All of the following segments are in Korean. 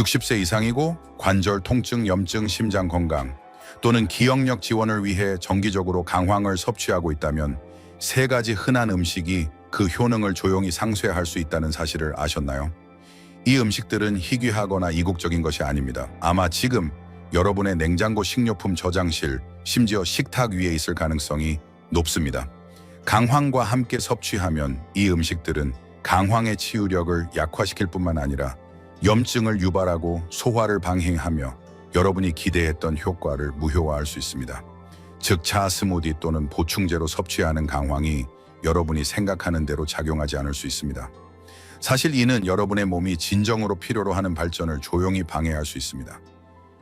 60세 이상이고 관절 통증, 염증, 심장 건강 또는 기억력 지원을 위해 정기적으로 강황을 섭취하고 있다면 세 가지 흔한 음식이 그 효능을 조용히 상쇄할 수 있다는 사실을 아셨나요? 이 음식들은 희귀하거나 이국적인 것이 아닙니다. 아마 지금 여러분의 냉장고 식료품 저장실, 심지어 식탁 위에 있을 가능성이 높습니다. 강황과 함께 섭취하면 이 음식들은 강황의 치유력을 약화시킬 뿐만 아니라 염증을 유발하고 소화를 방해하며 여러분이 기대했던 효과를 무효화할 수 있습니다. 즉 차 스무디 또는 보충제로 섭취하는 강황이 여러분이 생각하는 대로 작용하지 않을 수 있습니다. 사실 이는 여러분의 몸이 진정으로 필요로 하는 발전을 조용히 방해할 수 있습니다.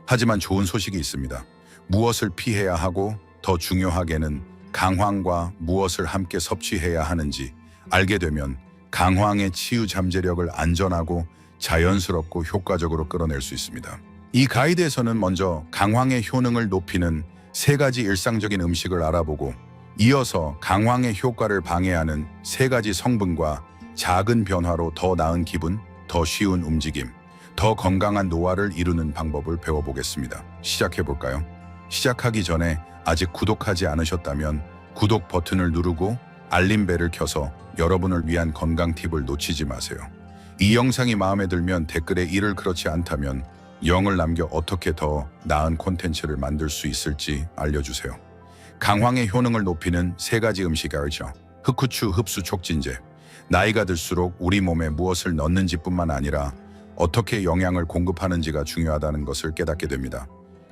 하지만 좋은 소식이 있습니다. 무엇을 피해야 하고 더 중요하게는 강황과 무엇을 함께 섭취해야 하는지 알게 되면 강황의 치유 잠재력을 안전하고 자연스럽고 효과적으로 끌어낼 수 있습니다. 이 가이드에서는 먼저 강황의 효능을 높이는 세 가지 일상적인 음식을 알아보고 이어서 강황의 효과를 방해하는 세 가지 성분과 작은 변화로 더 나은 기분, 더 쉬운 움직임, 더 건강한 노화를 이루는 방법을 배워보겠습니다. 시작해볼까요? 시작하기 전에 아직 구독하지 않으셨다면 구독 버튼을 누르고 알림벨을 켜서 여러분을 위한 건강 팁을 놓치지 마세요. 이 영상이 마음에 들면 댓글에 이를 그렇지 않다면 0을 남겨 어떻게 더 나은 콘텐츠를 만들 수 있을지 알려주세요. 강황의 효능을 높이는 세 가지 음식 알죠? 흑후추 흡수 촉진제. 나이가 들수록 우리 몸에 무엇을 넣는지뿐만 아니라 어떻게 영양을 공급하는지가 중요하다는 것을 깨닫게 됩니다.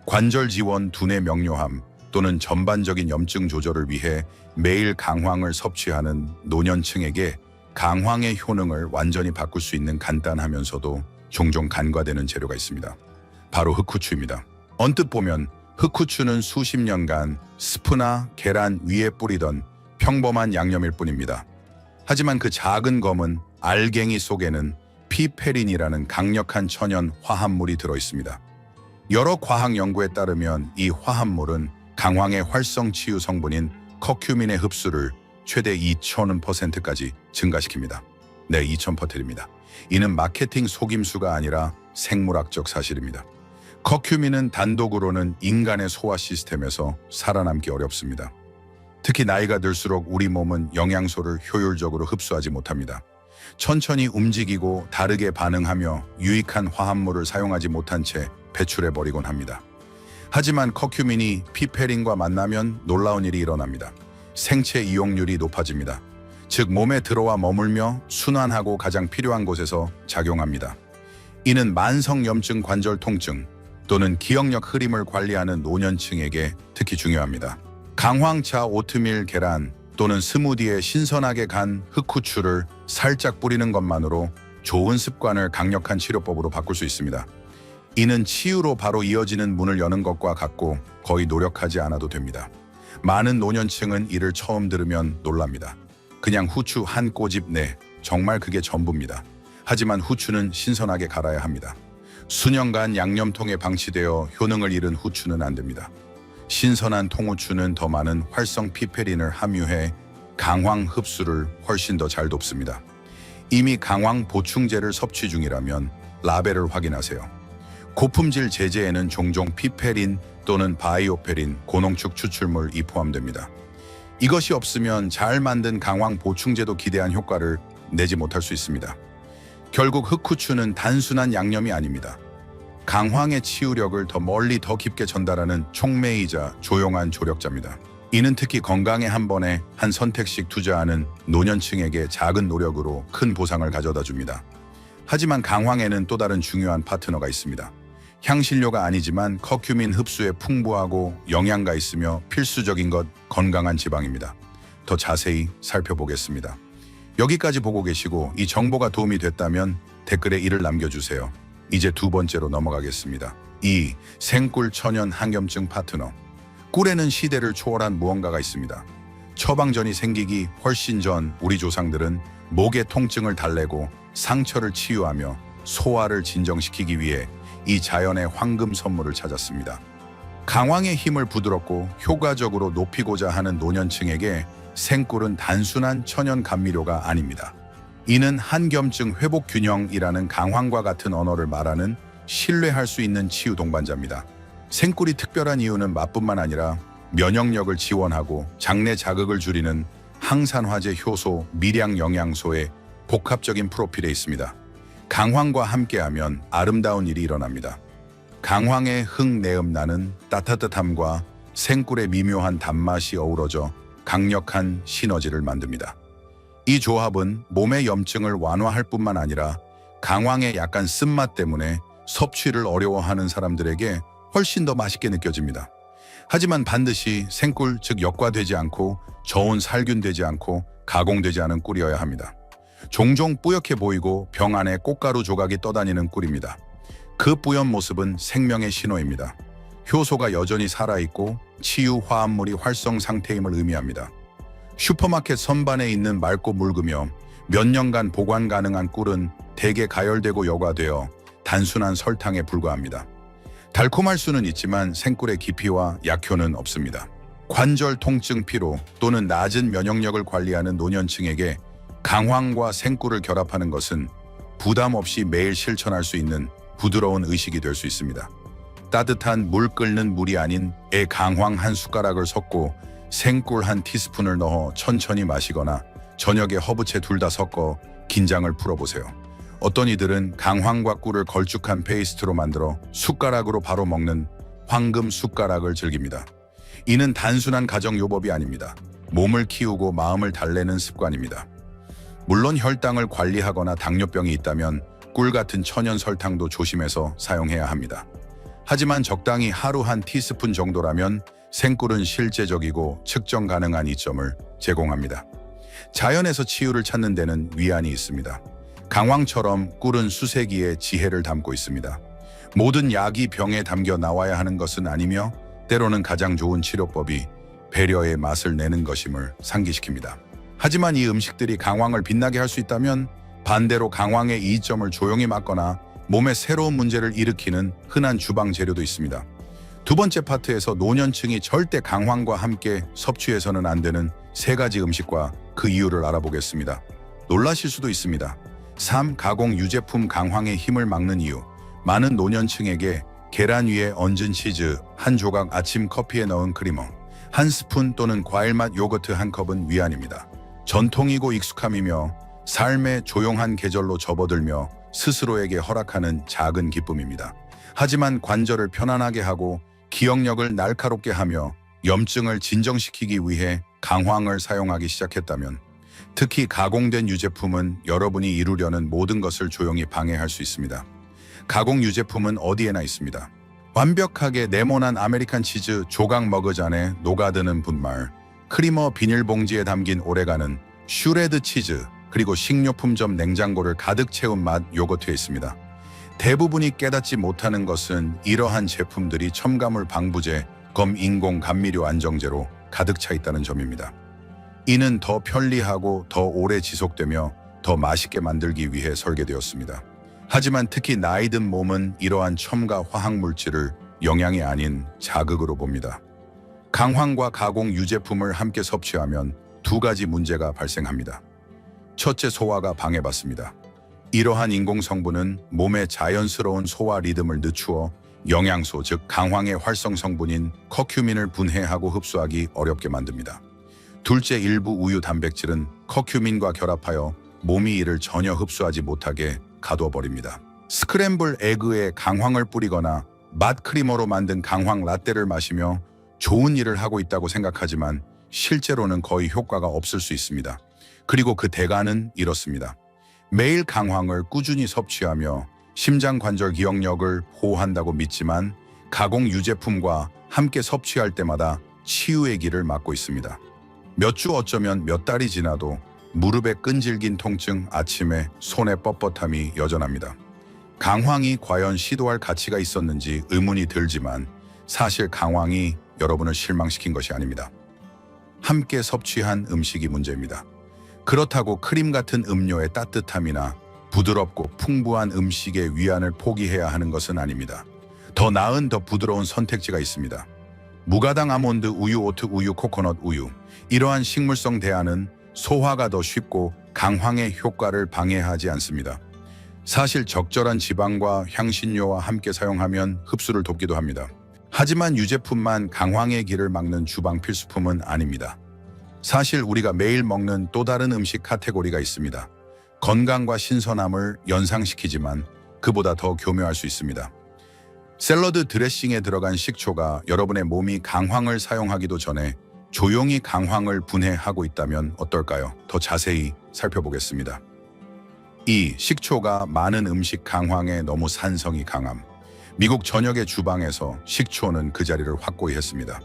관절 지원, 두뇌 명료함 또는 전반적인 염증 조절을 위해 매일 강황을 섭취하는 노년층에게 강황의 효능을 완전히 바꿀 수 있는 간단하면서도 종종 간과되는 재료가 있습니다. 바로 흑후추입니다. 언뜻 보면 흑후추는 수십 년간 스프나 계란 위에 뿌리던 평범한 양념일 뿐입니다. 하지만 그 작은 검은 알갱이 속에는 피페린이라는 강력한 천연 화합물이 들어있습니다. 여러 과학 연구에 따르면 이 화합물은 강황의 활성 치유 성분인 커큐민의 흡수를 최대 2000%까지 증가시킵니다. 네, 2000%입니다. 이는 마케팅 속임수가 아니라 생물학적 사실입니다. 커큐민은 단독으로는 인간의 소화 시스템에서 살아남기 어렵습니다. 특히 나이가 들수록 우리 몸은 영양소를 효율적으로 흡수하지 못합니다. 천천히 움직이고 다르게 반응하며 유익한 화합물을 사용하지 못한 채 배출해버리곤 합니다. 하지만 커큐민이 피페린과 만나면 놀라운 일이 일어납니다. 생체 이용률이 높아집니다. 즉 몸에 들어와 머물며 순환하고 가장 필요한 곳에서 작용합니다. 이는 만성 염증, 관절 통증 또는 기억력 흐림을 관리하는 노년층에게 특히 중요합니다. 강황차, 오트밀, 계란 또는 스무디에 신선하게 간 흑후추를 살짝 뿌리는 것만으로 좋은 습관을 강력한 치료법으로 바꿀 수 있습니다. 이는 치유로 바로 이어지는 문을 여는 것과 같고 거의 노력하지 않아도 됩니다. 많은 노년층은 이를 처음 들으면 놀랍니다. 그냥 후추 한 꼬집 내, 정말 그게 전부입니다. 하지만 후추는 신선하게 갈아야 합니다. 수년간 양념통에 방치되어 효능을 잃은 후추는 안 됩니다. 신선한 통후추는 더 많은 활성 피페린을 함유해 강황 흡수를 훨씬 더 잘 돕습니다. 이미 강황 보충제를 섭취 중이라면 라벨을 확인하세요. 고품질 제제에는 종종 피페린 또는 바이오페린, 고농축 추출물이 포함됩니다. 이것이 없으면 잘 만든 강황 보충제도 기대한 효과를 내지 못할 수 있습니다. 결국 흑후추는 단순한 양념이 아닙니다. 강황의 치유력을 더 멀리 더 깊게 전달하는 촉매이자 조용한 조력자입니다. 이는 특히 건강에 한 번에 한 선택씩 투자하는 노년층에게 작은 노력으로 큰 보상을 가져다 줍니다. 하지만 강황에는 또 다른 중요한 파트너가 있습니다. 향신료가 아니지만 커큐민 흡수에 풍부하고 영양가 있으며 필수적인 것, 건강한 지방입니다. 더 자세히 살펴보겠습니다. 여기까지 보고 계시고 이 정보가 도움이 됐다면 댓글에 이를 남겨주세요. 이제 두 번째로 넘어가겠습니다. 2. 생꿀 천연 항염증 파트너. 꿀에는 시대를 초월한 무언가가 있습니다. 처방전이 생기기 훨씬 전 우리 조상들은 목의 통증을 달래고 상처를 치유하며 소화를 진정시키기 위해 이 자연의 황금 선물을 찾았습니다. 강황의 힘을 부드럽고 효과적으로 높이고자 하는 노년층에게 생꿀은 단순한 천연 감미료가 아닙니다. 이는 한겸증 회복균형이라는 강황과 같은 언어를 말하는 신뢰할 수 있는 치유 동반자입니다. 생꿀이 특별한 이유는 맛뿐만 아니라 면역력을 지원하고 장내 자극을 줄이는 항산화제 효소, 미량 영양소의 복합적인 프로필에 있습니다. 강황과 함께하면 아름다운 일이 일어납니다. 강황의 흙내음나는 따뜻함과 생꿀의 미묘한 단맛이 어우러져 강력한 시너지를 만듭니다. 이 조합은 몸의 염증을 완화할 뿐만 아니라 강황의 약간 쓴맛 때문에 섭취를 어려워하는 사람들에게 훨씬 더 맛있게 느껴집니다. 하지만 반드시 생꿀, 즉 역과되지 않고 저온 살균되지 않고 가공되지 않은 꿀이어야 합니다. 종종 뿌옇게 보이고 병 안에 꽃가루 조각이 떠다니는 꿀입니다. 그 뿌연 모습은 생명의 신호입니다. 효소가 여전히 살아있고 치유 화합물이 활성 상태임을 의미합니다. 슈퍼마켓 선반에 있는 맑고 묽으며 몇 년간 보관 가능한 꿀은 대개 가열되고 여과되어 단순한 설탕에 불과합니다. 달콤할 수는 있지만 생꿀의 깊이와 약효는 없습니다. 관절 통증, 피로 또는 낮은 면역력을 관리하는 노년층에게 강황과 생꿀을 결합하는 것은 부담 없이 매일 실천할 수 있는 부드러운 의식이 될 수 있습니다. 따뜻한 물 끓는 물이 아닌 강황 한 숟가락을 섞고 생꿀 한 티스푼을 넣어 천천히 마시거나 저녁에 허브채 둘 다 섞어 긴장을 풀어보세요. 어떤 이들은 강황과 꿀을 걸쭉한 페이스트로 만들어 숟가락으로 바로 먹는 황금 숟가락을 즐깁니다. 이는 단순한 가정요법이 아닙니다. 몸을 키우고 마음을 달래는 습관입니다. 물론 혈당을 관리하거나 당뇨병이 있다면 꿀 같은 천연 설탕도 조심해서 사용해야 합니다. 하지만 적당히 하루 한 티스푼 정도라면 생꿀은 실제적이고 측정 가능한 이점을 제공합니다. 자연에서 치유를 찾는 데는 위안이 있습니다. 강황처럼 꿀은 수세기의 지혜를 담고 있습니다. 모든 약이 병에 담겨 나와야 하는 것은 아니며 때로는 가장 좋은 치료법이 배려의 맛을 내는 것임을 상기시킵니다. 하지만 이 음식들이 강황을 빛나게 할 수 있다면 반대로 강황의 이점을 조용히 막거나 몸에 새로운 문제를 일으키는 흔한 주방 재료도 있습니다. 두 번째 파트에서 노년층이 절대 강황과 함께 섭취해서는 안 되는 3가지 음식과 그 이유를 알아보겠습니다. 놀라실 수도 있습니다. 3. 가공 유제품 강황의 힘을 막는 이유. 많은 노년층에게 계란 위에 얹은 치즈, 한 조각 아침 커피에 넣은 크리머, 한 스푼 또는 과일맛 요거트 한 컵은 위안입니다. 전통이고 익숙함이며 삶의 조용한 계절로 접어들며 스스로에게 허락하는 작은 기쁨입니다. 하지만 관절을 편안하게 하고 기억력을 날카롭게 하며 염증을 진정시키기 위해 강황을 사용하기 시작했다면 특히 가공된 유제품은 여러분이 이루려는 모든 것을 조용히 방해할 수 있습니다. 가공 유제품은 어디에나 있습니다. 완벽하게 네모난 아메리칸 치즈 조각 머그잔 안에 녹아드는 분말, 크리머 비닐봉지에 담긴 오래가는 슈레드 치즈, 그리고 식료품점 냉장고를 가득 채운 맛 요거트에 있습니다. 대부분이 깨닫지 못하는 것은 이러한 제품들이 첨가물 방부제, 인공 감미료 안정제로 가득 차 있다는 점입니다. 이는 더 편리하고 더 오래 지속되며 더 맛있게 만들기 위해 설계되었습니다. 하지만 특히 나이 든 몸은 이러한 첨가 화학물질을 영양이 아닌 자극으로 봅니다. 강황과 가공 유제품을 함께 섭취하면 2가지 문제가 발생합니다. 첫째, 소화가 방해받습니다. 이러한 인공 성분은 몸의 자연스러운 소화 리듬을 늦추어 영양소, 즉 강황의 활성 성분인 커큐민을 분해하고 흡수하기 어렵게 만듭니다. 둘째, 일부 우유 단백질은 커큐민과 결합하여 몸이 이를 전혀 흡수하지 못하게 가둬버립니다. 스크램블 에그에 강황을 뿌리거나 맛 크리머로 만든 강황 라떼를 마시며 좋은 일을 하고 있다고 생각하지만 실제로는 거의 효과가 없을 수 있습니다. 그리고 그 대가는 이렇습니다. 매일 강황을 꾸준히 섭취하며 심장관절 기억력을 보호한다고 믿지만 가공 유제품과 함께 섭취할 때마다 치유의 길을 막고 있습니다. 몇 주, 어쩌면 몇 달이 지나도 무릎에 끈질긴 통증, 아침에 손의 뻣뻣함이 여전합니다. 강황이 과연 시도할 가치가 있었는지 의문이 들지만 사실 강황이 여러분을 실망시킨 것이 아닙니다. 함께 섭취한 음식이 문제입니다. 그렇다고 크림 같은 음료의 따뜻함이나 부드럽고 풍부한 음식의 위안을 포기해야 하는 것은 아닙니다. 더 나은, 더 부드러운 선택지가 있습니다. 무가당 아몬드 우유, 오트 우유, 코코넛 우유. 이러한 식물성 대안은 소화가 더 쉽고 강황의 효과를 방해하지 않습니다. 사실 적절한 지방과 향신료와 함께 사용하면 흡수를 돕기도 합니다. 하지만 유제품만 강황의 길을 막는 주방 필수품은 아닙니다. 사실 우리가 매일 먹는 또 다른 음식 카테고리가 있습니다. 건강과 신선함을 연상시키지만 그보다 더 교묘할 수 있습니다. 샐러드 드레싱에 들어간 식초가 여러분의 몸이 강황을 사용하기도 전에 조용히 강황을 분해하고 있다면 어떨까요? 더 자세히 살펴보겠습니다. 2. 식초가 많은 음식 강황에 너무 산성이 강함. 미국 전역의 주방에서 식초는 그 자리를 확고히 했습니다.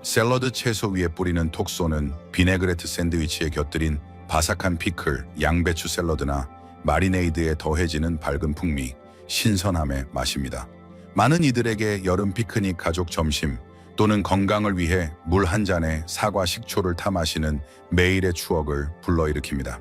샐러드 채소 위에 뿌리는 톡소는 비네그레트 샌드위치에 곁들인 바삭한 피클, 양배추 샐러드나 마리네이드에 더해지는 밝은 풍미, 신선함의 맛입니다. 많은 이들에게 여름 피크닉 가족 점심 또는 건강을 위해 물 한 잔에 사과 식초를 타 마시는 매일의 추억을 불러일으킵니다.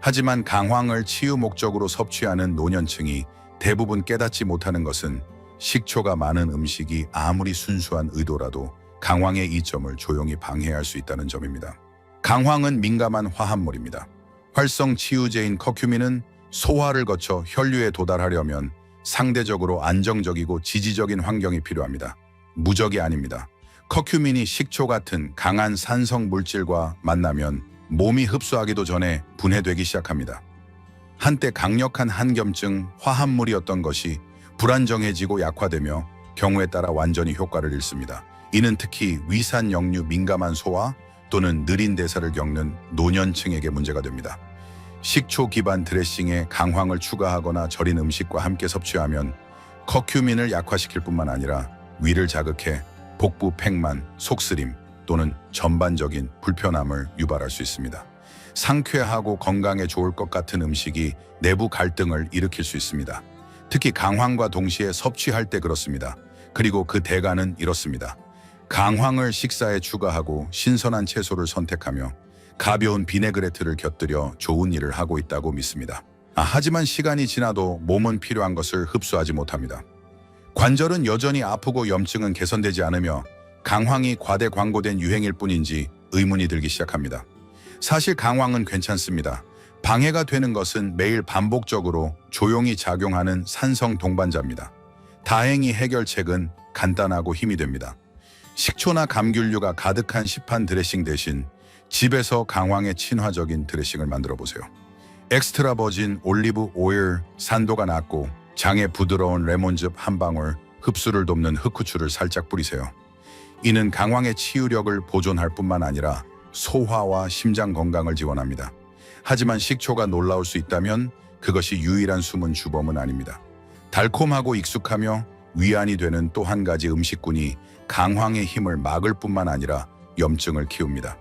하지만 강황을 치유 목적으로 섭취하는 노년층이 대부분 깨닫지 못하는 것은 식초가 많은 음식이 아무리 순수한 의도라도 강황의 이점을 조용히 방해할 수 있다는 점입니다. 강황은 민감한 화합물입니다. 활성 치유제인 커큐민은 소화를 거쳐 혈류에 도달하려면 상대적으로 안정적이고 지지적인 환경이 필요합니다. 무적이 아닙니다. 커큐민이 식초 같은 강한 산성 물질과 만나면 몸이 흡수하기도 전에 분해되기 시작합니다. 한때 강력한 한겸증 화합물이었던 것이 불안정해지고 약화되며 경우에 따라 완전히 효과를 잃습니다. 이는 특히 위산 역류 민감한 소화 또는 느린 대사를 겪는 노년층에게 문제가 됩니다. 식초 기반 드레싱에 강황을 추가하거나 절인 음식과 함께 섭취하면 커큐민을 약화시킬 뿐만 아니라 위를 자극해 복부 팽만, 속쓰림 또는 전반적인 불편함을 유발할 수 있습니다. 상쾌하고 건강에 좋을 것 같은 음식이 내부 갈등을 일으킬 수 있습니다. 특히 강황과 동시에 섭취할 때 그렇습니다. 그리고 그 대가는 이렇습니다. 강황을 식사에 추가하고 신선한 채소를 선택하며 가벼운 비네그레트를 곁들여 좋은 일을 하고 있다고 믿습니다. 하지만 시간이 지나도 몸은 필요한 것을 흡수하지 못합니다. 관절은 여전히 아프고 염증은 개선되지 않으며 강황이 과대 광고된 유행일 뿐인지 의문이 들기 시작합니다. 사실 강황은 괜찮습니다. 방해가 되는 것은 매일 반복적으로 조용히 작용하는 산성 동반자입니다. 다행히 해결책은 간단하고 힘이 됩니다. 식초나 감귤류가 가득한 시판 드레싱 대신 집에서 강황의 친화적인 드레싱을 만들어 보세요. 엑스트라 버진 올리브 오일, 산도가 낮고 장에 부드러운 레몬즙 한 방울, 흡수를 돕는 흑후추를 살짝 뿌리세요. 이는 강황의 치유력을 보존할 뿐만 아니라 소화와 심장 건강을 지원합니다. 하지만 식초가 놀라울 수 있다면 그것이 유일한 숨은 주범은 아닙니다. 달콤하고 익숙하며 위안이 되는 또 한 가지 음식군이 강황의 힘을 막을 뿐만 아니라 염증을 키웁니다.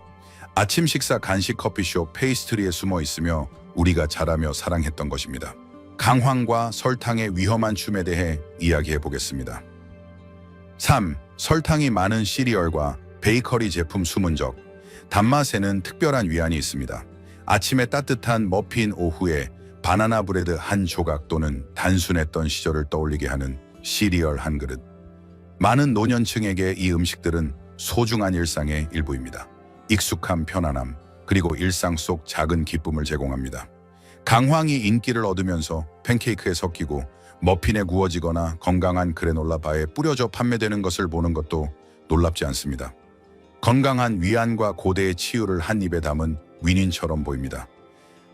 아침 식사 간식 커피숍 페이스트리에 숨어 있으며 우리가 자라며 사랑했던 것입니다. 강황과 설탕의 위험한 춤에 대해 이야기해 보겠습니다. 3. 설탕이 많은 시리얼과 베이커리 제품 숨은 적. 단맛에는 특별한 위안이 있습니다. 아침에 따뜻한 머핀, 오후에 바나나 브레드 한 조각 또는 단순했던 시절을 떠올리게 하는 시리얼 한 그릇. 많은 노년층에게 이 음식들은 소중한 일상의 일부입니다. 익숙한 편안함, 그리고 일상 속 작은 기쁨을 제공합니다. 강황이 인기를 얻으면서 팬케이크에 섞이고 머핀에 구워지거나 건강한 그래놀라 바에 뿌려져 판매되는 것을 보는 것도 놀랍지 않습니다. 건강한 위안과 고대의 치유를 한 입에 담은 윈윈처럼 보입니다.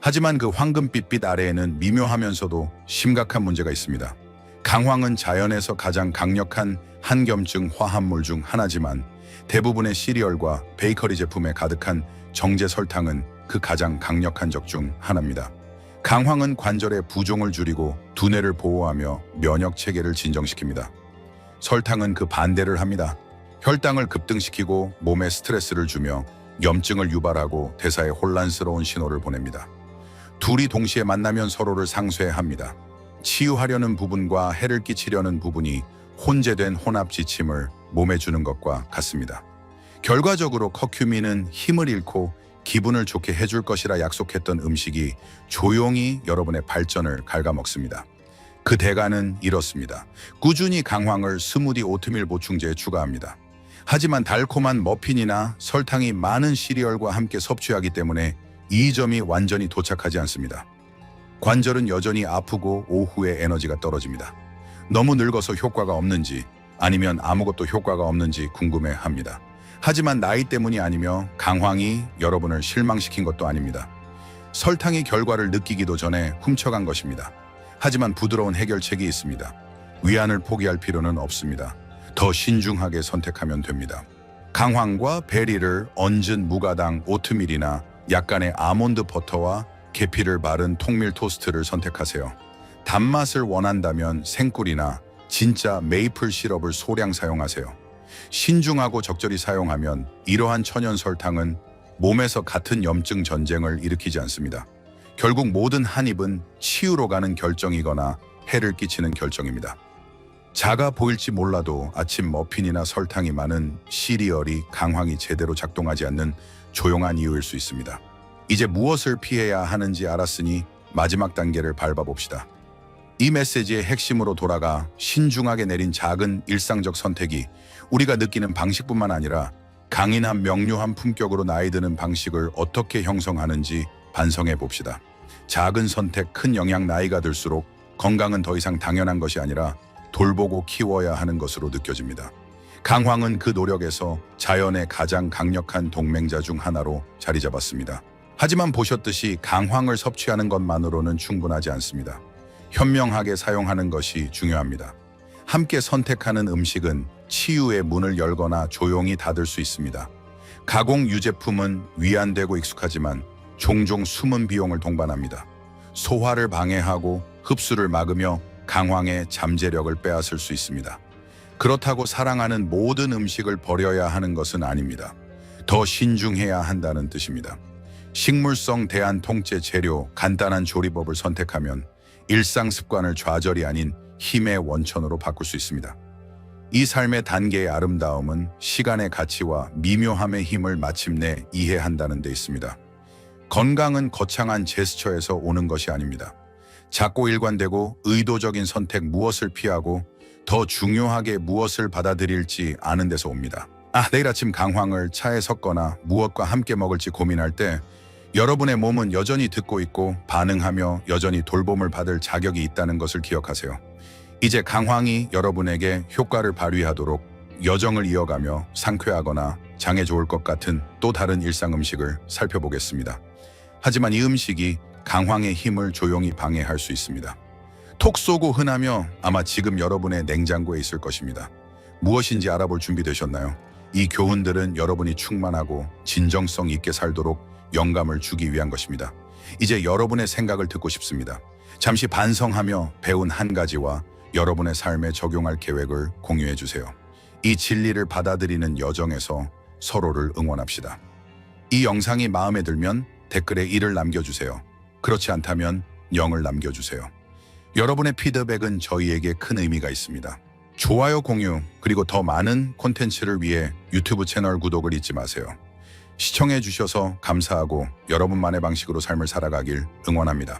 하지만 그 황금빛 빛 아래에는 미묘하면서도 심각한 문제가 있습니다. 강황은 자연에서 가장 강력한 한겸증 화합물 중 하나지만 대부분의 시리얼과 베이커리 제품에 가득한 정제 설탕은 그 가장 강력한 적 중 하나입니다. 강황은 관절의 부종을 줄이고 두뇌를 보호하며 면역 체계를 진정시킵니다. 설탕은 그 반대를 합니다. 혈당을 급등시키고 몸에 스트레스를 주며 염증을 유발하고 대사에 혼란스러운 신호를 보냅니다. 둘이 동시에 만나면 서로를 상쇄합니다. 치유하려는 부분과 해를 끼치려는 부분이 혼재된 혼합 지침을 몸에 주는 것과 같습니다. 결과적으로 커큐민은 힘을 잃고 기분을 좋게 해줄 것이라 약속했던 음식이 조용히 여러분의 발전을 갉아먹습니다. 그 대가는 이렇습니다. 꾸준히 강황을 스무디 오트밀 보충제에 추가합니다. 하지만 달콤한 머핀이나 설탕이 많은 시리얼과 함께 섭취하기 때문에 이 점이 완전히 도착하지 않습니다. 관절은 여전히 아프고 오후에 에너지가 떨어집니다. 너무 늙어서 효과가 없는지 아니면 아무것도 효과가 없는지 궁금해합니다. 하지만 나이 때문이 아니며 강황이 여러분을 실망시킨 것도 아닙니다. 설탕이 결과를 느끼기도 전에 훔쳐간 것입니다. 하지만 부드러운 해결책이 있습니다. 위안을 포기할 필요는 없습니다. 더 신중하게 선택하면 됩니다. 강황과 베리를 얹은 무가당 오트밀이나 약간의 아몬드 버터와 계피를 바른 통밀 토스트를 선택하세요. 단맛을 원한다면 생꿀이나 진짜 메이플 시럽을 소량 사용하세요. 신중하고 적절히 사용하면 이러한 천연 설탕은 몸에서 같은 염증 전쟁을 일으키지 않습니다. 결국 모든 한 입은 치유로 가는 결정이거나 해를 끼치는 결정입니다. 작아 보일지 몰라도 아침 머핀이나 설탕이 많은 시리얼이 강황이 제대로 작동하지 않는 조용한 이유일 수 있습니다. 이제 무엇을 피해야 하는지 알았으니 마지막 단계를 밟아봅시다. 이 메시지의 핵심으로 돌아가 신중하게 내린 작은 일상적 선택이 우리가 느끼는 방식뿐만 아니라 강인한 명료한 품격으로 나이 드는 방식을 어떻게 형성하는지 반성해 봅시다. 작은 선택, 큰 영향. 나이가 들수록 건강은 더 이상 당연한 것이 아니라 돌보고 키워야 하는 것으로 느껴집니다. 강황은 그 노력에서 자연의 가장 강력한 동맹자 중 하나로 자리 잡았습니다. 하지만 보셨듯이 강황을 섭취하는 것만으로는 충분하지 않습니다. 현명하게 사용하는 것이 중요합니다. 함께 선택하는 음식은 치유의 문을 열거나 조용히 닫을 수 있습니다. 가공 유제품은 위안되고 익숙하지만 종종 숨은 비용을 동반합니다. 소화를 방해하고 흡수를 막으며 강황의 잠재력을 빼앗을 수 있습니다. 그렇다고 사랑하는 모든 음식을 버려야 하는 것은 아닙니다. 더 신중해야 한다는 뜻입니다. 식물성 대한통째 재료, 간단한 조리법을 선택하면 일상 습관을 좌절이 아닌 힘의 원천으로 바꿀 수 있습니다. 이 삶의 단계의 아름다움은 시간의 가치와 미묘함의 힘을 마침내 이해한다는 데 있습니다. 건강은 거창한 제스처에서 오는 것이 아닙니다. 작고 일관되고 의도적인 선택, 무엇을 피하고 더 중요하게 무엇을 받아들일지 아는 데서 옵니다. 내일 아침 강황을 차에 섞거나 무엇과 함께 먹을지 고민할 때 여러분의 몸은 여전히 듣고 있고 반응하며 여전히 돌봄을 받을 자격이 있다는 것을 기억하세요. 이제 강황이 여러분에게 효과를 발휘하도록 여정을 이어가며 상쾌하거나 장에 좋을 것 같은 또 다른 일상 음식을 살펴보겠습니다. 하지만 이 음식이 강황의 힘을 조용히 방해할 수 있습니다. 톡 쏘고 흔하며 아마 지금 여러분의 냉장고에 있을 것입니다. 무엇인지 알아볼 준비 되셨나요? 이 교훈들은 여러분이 충만하고 진정성 있게 살도록 영감을 주기 위한 것입니다. 이제 여러분의 생각을 듣고 싶습니다. 잠시 반성하며 배운 한 가지와 여러분의 삶에 적용할 계획을 공유해 주세요. 이 진리를 받아들이는 여정에서 서로를 응원합시다. 이 영상이 마음에 들면 댓글에 1을 남겨주세요. 그렇지 않다면 0을 남겨주세요. 여러분의 피드백은 저희에게 큰 의미가 있습니다. 좋아요, 공유, 그리고 더 많은 콘텐츠를 위해 유튜브 채널 구독을 잊지 마세요. 시청해 주셔서 감사하고 여러분만의 방식으로 삶을 살아가길 응원합니다.